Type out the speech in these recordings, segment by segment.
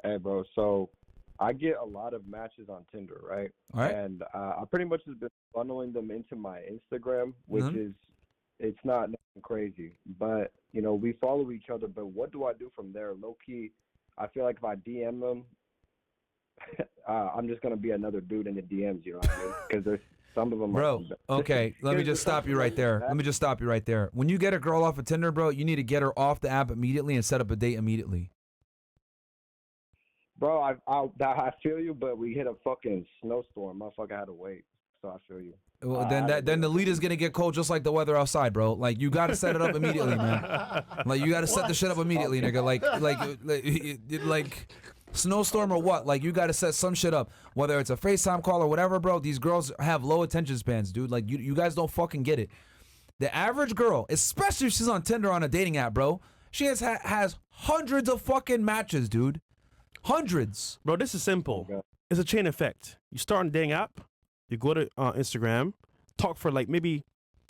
Hey, bro. So I get a lot of matches on Tinder, right? All right. And I pretty much has been funneling them into my Instagram, which Mm-hmm. is it's not nothing crazy, but we follow each other. But what do I do from there? Low key, I feel like if I DM them, I'm just gonna be another dude in the DMs. You know what I mean? Because there's some of them are. Bro, okay, let me just stop you right there. Let me just stop you right there. When you get a girl off of Tinder, bro, you need to get her off the app immediately and set up a date immediately. Bro, I feel you, but we hit a fucking snowstorm. Motherfucker had to wait, so I feel you. Well, I then had to then wait the a lead couple is gonna get cold just like the weather outside, bro. Like you got to set it up immediately, man. Like you got to set the shit up immediately, nigga. Like snowstorm or what? Like you got to set some shit up, whether it's a FaceTime call or whatever, bro. These girls have low attention spans, dude. Like you guys don't fucking get it. The average girl, especially if she's on Tinder on a dating app, bro, she has hundreds of fucking matches, dude. Hundreds. Bro, this is simple. It's a chain effect. You start on a dating app, you go to Instagram, talk for like maybe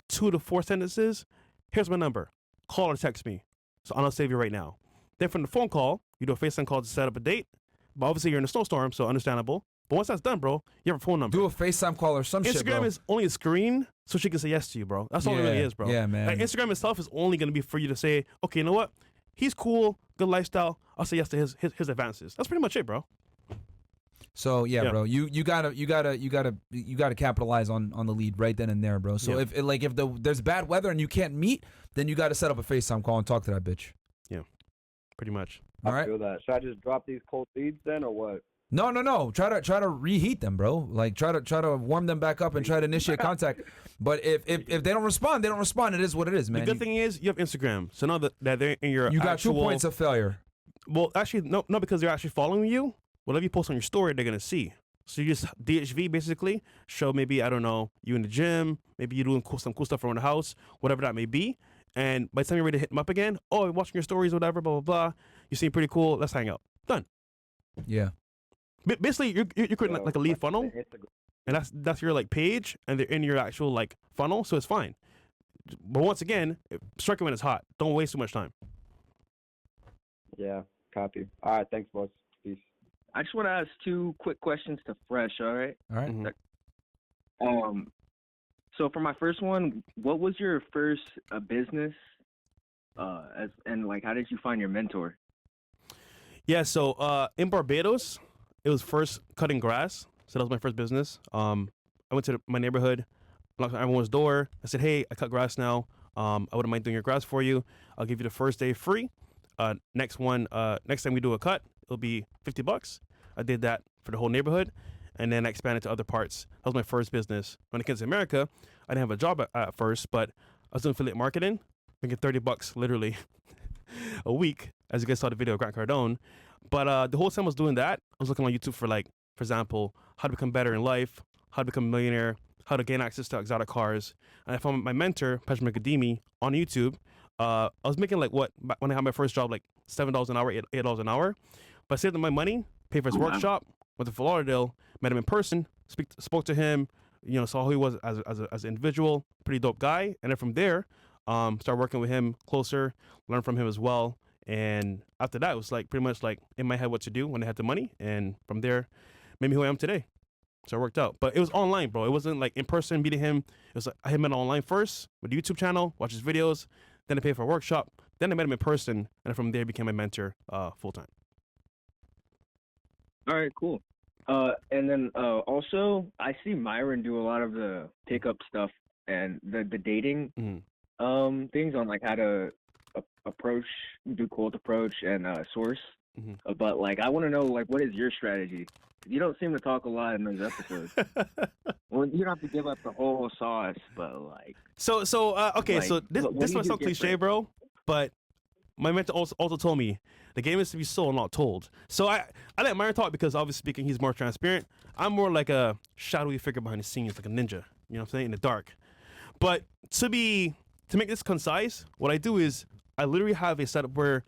2 to 4 sentences. Here's my number. Call or text me. So I'll save you right now. Then from the phone call, you do a FaceTime call to set up a date. But obviously you're in a snowstorm, so understandable. But once that's done, bro, you have a phone number. Do a FaceTime call or some shit, bro. Instagram is only a screen so she can say yes to you, bro. That's all it really is, bro. Yeah, man. Like, Instagram itself is only going to be for you to say, okay, you know what? He's cool, good lifestyle. I'll say yes to his advances. That's pretty much it, bro. So yeah, bro, you gotta capitalize on the lead right then and there, bro. So if there's bad weather and you can't meet, then you got to set up a FaceTime call and talk to that bitch. Yeah, pretty much. All right. I feel that. Should I just drop these cold leads then, or what? No. Try to reheat them, bro. Like try to warm them back up and try to initiate contact. But if they don't respond, they don't respond. It is what it is, man. The good thing is you have Instagram, so now that they're in your you got actual, 2 points of failure. Well, actually, no, because they're actually following you. Whatever you post on your story, they're gonna see. So you just DHV basically show maybe I don't know you in the gym, maybe you're doing some cool stuff around the house, whatever that may be. And by the time you're ready to hit them up again, oh, you're watching your stories, whatever, blah blah blah. You seem pretty cool. Let's hang out. Done. Yeah. Basically, you're creating like a lead funnel, and that's your like page, and they're in your actual like funnel, so it's fine. But once again, strike it when it's hot. Don't waste too much time. Yeah, copy. All right, thanks, boss. Peace. I just want to ask 2 quick questions to Fresh, all right? All right. Mhm. So for my first one, what was your first business? And like, how did you find your mentor? Yeah, so in Barbados, it was first cutting grass. So that was my first business. I went to my neighborhood, knocked on everyone's door. I said, hey, I cut grass now. I wouldn't mind doing your grass for you. I'll give you the first day free. Next time we do a cut, it'll be $50. I did that for the whole neighborhood, and then I expanded to other parts. That was my first business. When it came to America, I didn't have a job at first, but I was doing affiliate marketing, making $30 literally a week, as you guys saw the video of Grant Cardone. But the whole time I was doing that, I was looking on YouTube for like, for example, how to become better in life, how to become a millionaire, how to gain access to exotic cars. And I found my mentor, Patrick McAdemy, on YouTube. I was making like when I had my first job, like $7 an hour, $8 an hour. But I saved him my money, paid for his workshop, went to Fort Lauderdale, met him in person, spoke to him, saw who he was as an individual, pretty dope guy. And then from there, started working with him closer, learned from him as well. And after that, it was like pretty much like in my head what to do when I had the money. And from there, made me who I am today. So it worked out. But it was online, bro. It wasn't like in person meeting him. It was like I met him online first with the YouTube channel, watch his videos. Then I paid for a workshop. Then I met him in person. And from there, became my mentor full time. All right, cool. And then also, I see Myron do a lot of the pickup stuff and the dating things on like how to approach, do cold approach and source. But like, I want to know like, what is your strategy? You don't seem to talk a lot in those episodes. Well, you don't have to give up the whole sauce, but like. Okay, like, so this what might do you sound do cliche, different? bro, but my mentor also told me the game is to be sold, not told. So I let Myron talk because obviously speaking, he's more transparent. I'm more like a shadowy figure behind the scenes, like a ninja. You know what I'm saying? In the dark. But to make this concise, what I do is I literally have a setup where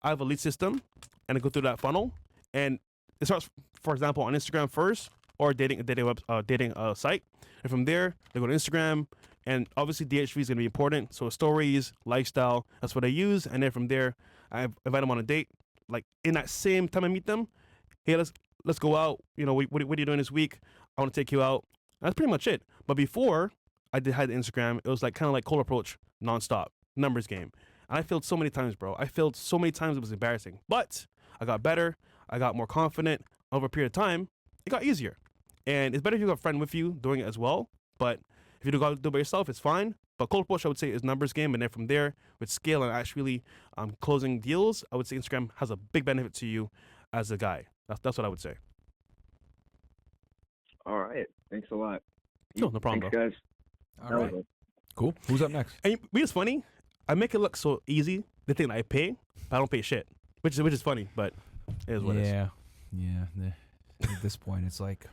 I have a lead system and I go through that funnel, and it starts, for example, on Instagram first or dating site, and from there they go to Instagram, and obviously DHV is gonna be important. So stories, lifestyle, that's what I use, and then from there I invite them on a date. Like in that same time I meet them, hey, let's go out. You know, what are you doing this week? I want to take you out. That's pretty much it. But before had Instagram, it was like kind of like cold approach, nonstop, numbers game. And I failed so many times, bro. I failed so many times it was embarrassing. But I got better. I got more confident over a period of time. It got easier. And it's better if you got a friend with you doing it as well. But if you do it by yourself, it's fine. But cold approach, I would say, is numbers game. And then from there, with scale and actually closing deals, I would say Instagram has a big benefit to you as a guy. That's what I would say. All right. Thanks a lot. No problem, Thanks, bro. guys. All right. Cool. Who's up next? And it's funny. I make it look so easy. The thing that I pay, but I don't pay shit, which is funny, but it is what it is. Yeah. At this point, it's like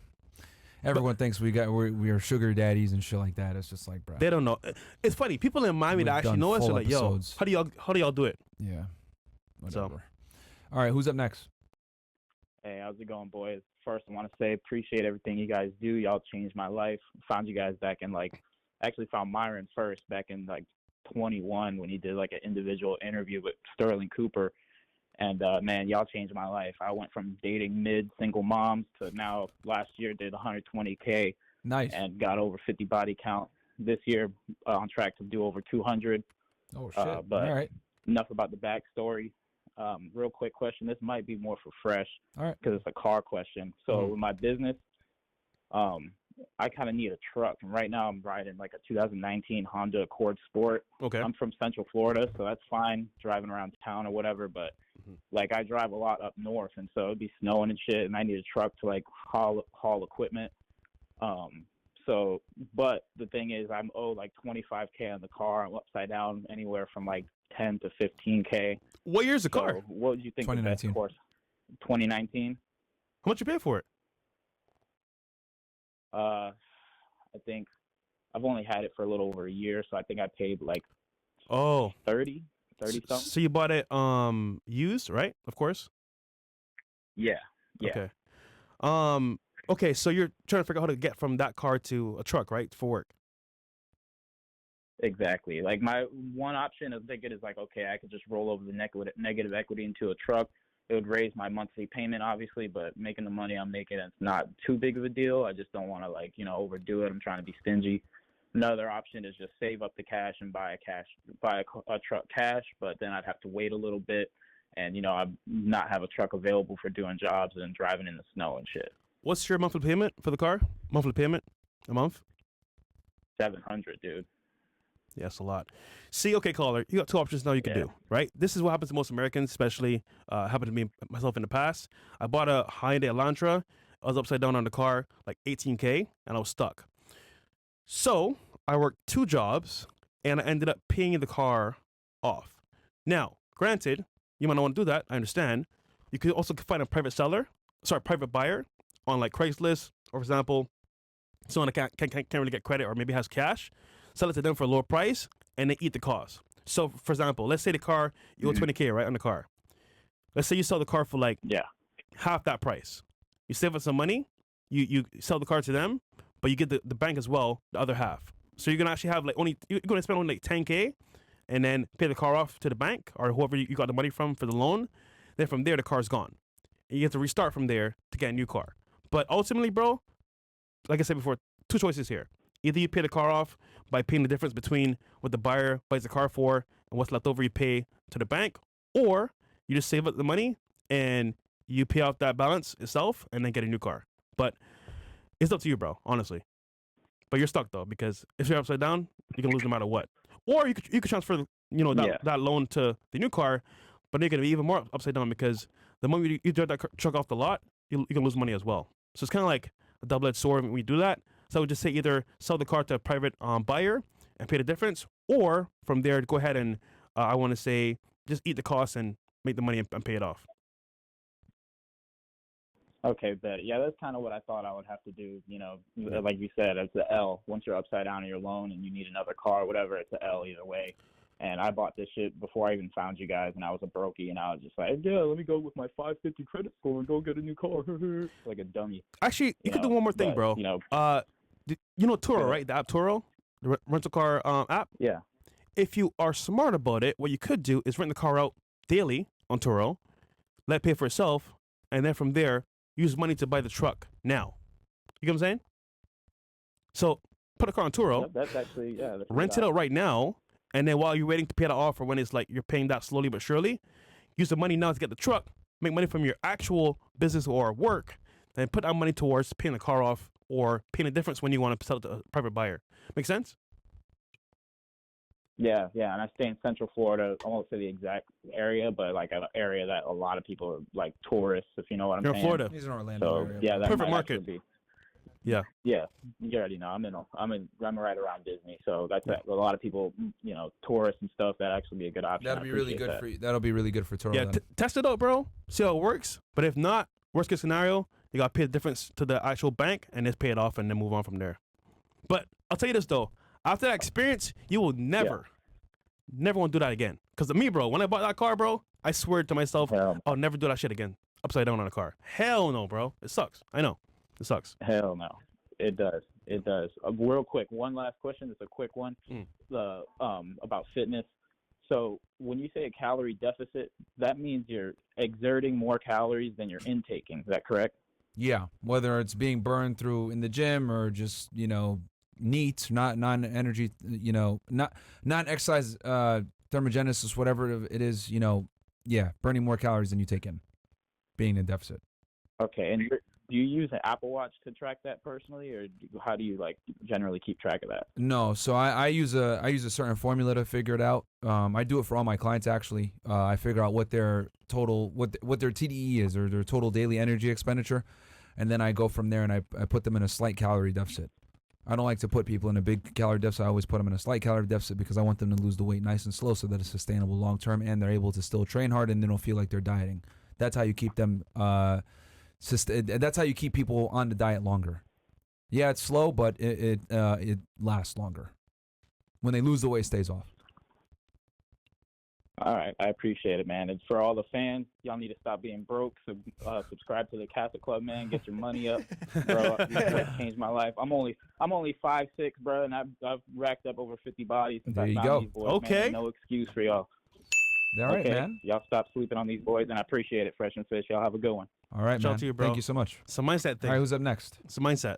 everyone thinks we are sugar daddies and shit like that. It's just like, bro. They don't know. It's funny. People in Miami that actually know us are like, episodes. yo, how do y'all do it? Yeah. Whatever. So. All right. Who's up next? Hey, how's it going, boys? First, I want to say appreciate everything you guys do. Y'all changed my life. Found you guys back in actually found Myron first back in 21 when he did an individual interview with Sterling Cooper. And man, y'all changed my life. I went from dating single moms to now last year did 120K. Nice. And got over 50 body count. This year on track to do over 200. Oh shit. But all right. Enough about the backstory. Real quick question. This might be more for Fresh, all right, because it's a car question. So with my business, I kind of need a truck. And right now I'm riding a 2019 Honda Accord Sport. Okay. I'm from Central Florida, so that's fine driving around town or whatever. But I drive a lot up north, and so it'd be snowing and shit, and I need a truck to haul equipment. But the thing is, I'm owed $25K on the car. I'm upside down anywhere from 10 to 15K. What year's the car? So what would you think? 2019. The best course? 2019. How much you pay for it? I think I've only had it for a little over a year, so I think I paid 30 something. So you bought it used, right? Of course. Yeah. Okay. Okay, so you're trying to figure out how to get from that car to a truck, right, for work? Exactly. My one option of thinking is okay, I could just roll over the negative equity into a truck. It would raise my monthly payment, obviously, but making the money I'm making, it's not too big of a deal. I just don't want to overdo it. I'm trying to be stingy. Another option is just save up the cash and buy a truck cash, but then I'd have to wait a little bit, and I'd not have a truck available for doing jobs and driving in the snow and shit. What's your monthly payment for the car? Monthly payment a month? $700, dude. Yeah, that's a lot. See, okay, caller, you got two options now you can do, right? This is what happens to most Americans, especially happened to me myself in the past. I bought a Hyundai Elantra. I was upside down on the car, 18K, and I was stuck. So I worked 2 jobs, and I ended up paying the car off. Now, granted, you might not want to do that. I understand. You could also find a private buyer on Craigslist, or for example, someone that can't really get credit or maybe has cash. Sell it to them for a lower price, and they eat the cost. So, for example, let's say the car, you owe 20K, right, on the car. Let's say you sell the car for half that price. You save up some money, you sell the car to them, but you get the bank as well, the other half. So you're going to actually have you're going to spend only 10K and then pay the car off to the bank or whoever you got the money from for the loan. Then from there, the car's gone. And you have to restart from there to get a new car. But ultimately, bro, like I said before, 2 choices here. Either you pay the car off by paying the difference between what the buyer buys the car for and what's left over you pay to the bank, or you just save up the money and you pay off that balance itself and then get a new car. But it's up to you, bro, honestly. But you're stuck though, because if you're upside down, you can lose no matter what. Or you could transfer that loan to the new car, but then you're gonna be even more upside down because the moment you drive that truck off the lot, you can lose money as well. So it's kind of like a double-edged sword when you do that. So I would just say either sell the car to a private buyer and pay the difference, or from there go ahead and I want to say just eat the cost and make the money and pay it off. Okay, bet. Yeah, that's kind of what I thought I would have to do. Like you said, it's the L. Once you're upside down on your loan and you need another car or whatever, it's the L either way. And I bought this shit before I even found you guys, and I was a brokey, and I was just like, yeah, let me go with my 550 credit score and go get a new car. Like a dummy. Actually, you could do one more thing, bro. Turo, right? The app Turo, the rental car app? Yeah. If you are smart about it, what you could do is rent the car out daily on Turo, let it pay for itself, and then from there, use money to buy the truck now. You get what I'm saying? So put a car on Turo, That's actually that's rent it out right now, and then while you're waiting to pay that off, or when it's like you're paying that slowly but surely, use the money now to get the truck, make money from your actual business or work, and put that money towards paying the car off or paying the difference when you want to sell it to a private buyer. Make sense? Yeah, and I stay in Central Florida. I won't say the exact area, but like an area that a lot of people are like tourists, if you know what I'm You're saying. in Florida. He's in Orlando So area. yeah, that Perfect might market. actually be. Yeah. Yeah, you already know. I'm right around Disney, so that's a lot of people, tourists and stuff. That actually be a good option. That'll be really good for you. That'll be really good for Toro. Yeah, then. test it out, bro. See how it works. But if not, worst case scenario, you got to pay the difference to the actual bank and just pay it off and then move on from there. But I'll tell you this, though. After that experience, you will never want to do that again. Because me, bro, when I bought that car, bro, I swear to myself, I'll never do that shit again. Upside down on a car. Hell no, bro. It sucks. I know. It sucks. Hell no. It does. Real quick, one last question. It's a quick one. About fitness. So when you say a calorie deficit, that means you're exerting more calories than you're intaking. Is that correct? Yeah, whether it's being burned through in the gym or just NEAT, not non-energy, not non-exercise thermogenesis, whatever it is, burning more calories than you take in, being in deficit. Okay, and do you use an Apple Watch to track that personally, or how do you generally keep track of that? No, so I use a certain formula to figure it out. I do it for all my clients actually. I figure out what their total what their TDE is, or their total daily energy expenditure, and then I go from there and I put them in a slight calorie deficit. I don't like to put people in a big calorie deficit. I always put them in a slight calorie deficit because I want them to lose the weight nice and slow so that it's sustainable long term and they're able to still train hard and they don't feel like they're dieting. That's how you keep them. That's how you keep people on the diet longer. Yeah, it's slow, but it lasts longer. When they lose the weight, it stays off. All right, I appreciate it, man. And for all the fans, y'all need to stop being broke. So, subscribe to the Catholic Club, man. Get your money up, bro. You changed my life. I'm only 5'6", bro, and I've racked up over 50 bodies since There I you found go. these boys. Okay. Man. No excuse for y'all. All right, okay, man. Y'all stop sleeping on these boys, and I appreciate it, Fresh and Fish. Y'all have a good one. All right, Shout out man. to you, bro. Thank you so much. It's a mindset thing. All right, who's up next? It's a mindset.